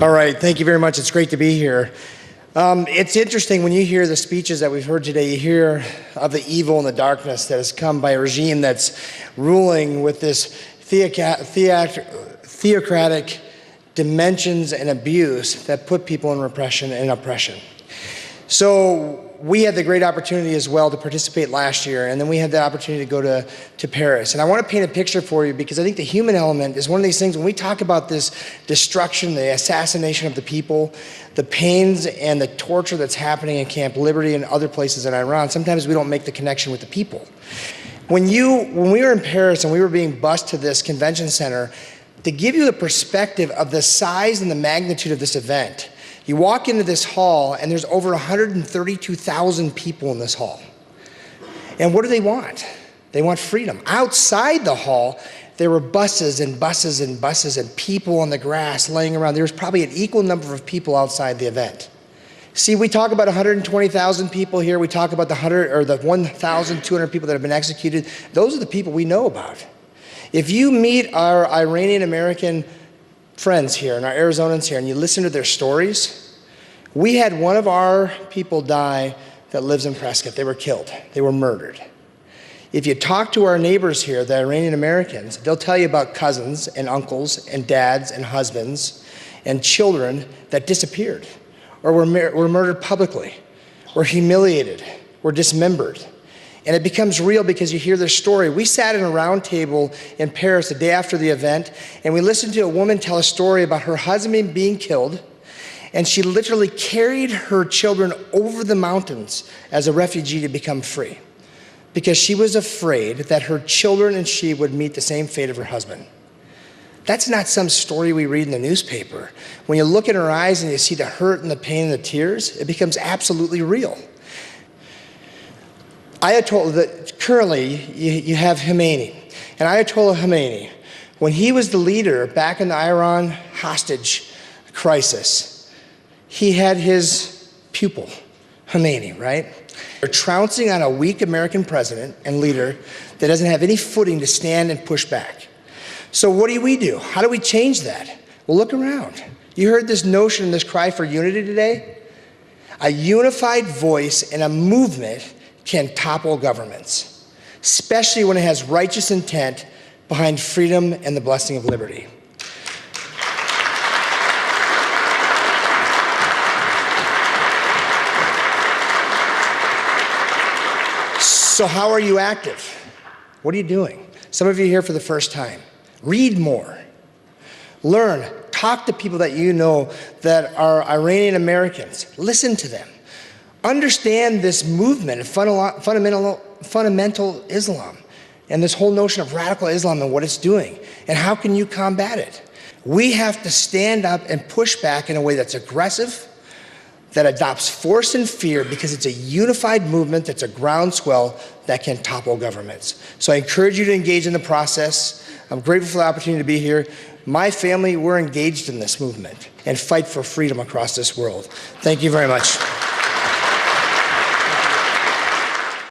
All right, thank you very much. It's great to be here. It's interesting when you hear the speeches that we've heard today, you hear of the evil and the darkness that has come by a regime that's ruling with this theocratic dimensions and abuse that put people in repression and oppression. So we had the great opportunity as well to participate last year, and then we had the opportunity to go to Paris. And I want to paint a picture for you because I think the human element is one of these things when we talk about this destruction, the assassination of the people, the pains and the torture that's happening in Camp Liberty and other places in Iran, sometimes we don't make the connection with the people. When we were in Paris and we were being bused to this convention center, to give you the perspective of the size and the magnitude of this event, you walk into this hall and there's over 132,000 people in this hall. And what do they want? They want freedom. Outside the hall, there were buses and buses and buses and people on the grass laying around. There was probably an equal number of people outside the event. See, we talk about 120,000 people here. We talk about the 1,200 people that have been executed. Those are the people we know about. If you meet our Iranian American friends here and our Arizonans here and you listen to their stories, we had one of our people die that lives in Prescott. They were killed. They were murdered. If you talk to our neighbors here, the Iranian Americans, they'll tell you about cousins and uncles and dads and husbands and children that disappeared or were murdered publicly, were humiliated, were dismembered. And it becomes real because you hear their story. We sat in a round table in Paris the day after the event, and we listened to a woman tell a story about her husband being killed, and she literally carried her children over the mountains as a refugee to become free because she was afraid that her children and she would meet the same fate of her husband. That's not some story we read in the newspaper. When you look in her eyes and you see the hurt and the pain and the tears, it becomes absolutely real. Currently, you have Khomeini. And Ayatollah Khomeini, when he was the leader back in the Iran hostage crisis, he had his pupil, Khomeini, right? They're trouncing on a weak American president and leader that doesn't have any footing to stand and push back. So what do? How do we change that? Well, look around. You heard this notion, this cry for unity today? A unified voice and a movement can topple governments, especially when it has righteous intent behind freedom and the blessing of liberty. So how are you active? What are you doing? Some of you are here for the first time. Read more. Learn. Talk to people that you know that are Iranian Americans. Listen to them. Understand this movement of fundamental Islam and this whole notion of radical Islam and what it's doing. And how can you combat it? We have to stand up and push back in a way that's aggressive, that adopts force and fear because it's a unified movement that's a groundswell that can topple governments. So I encourage you to engage in the process. I'm grateful for the opportunity to be here. My family, we're engaged in this movement and fight for freedom across this world. Thank you very much.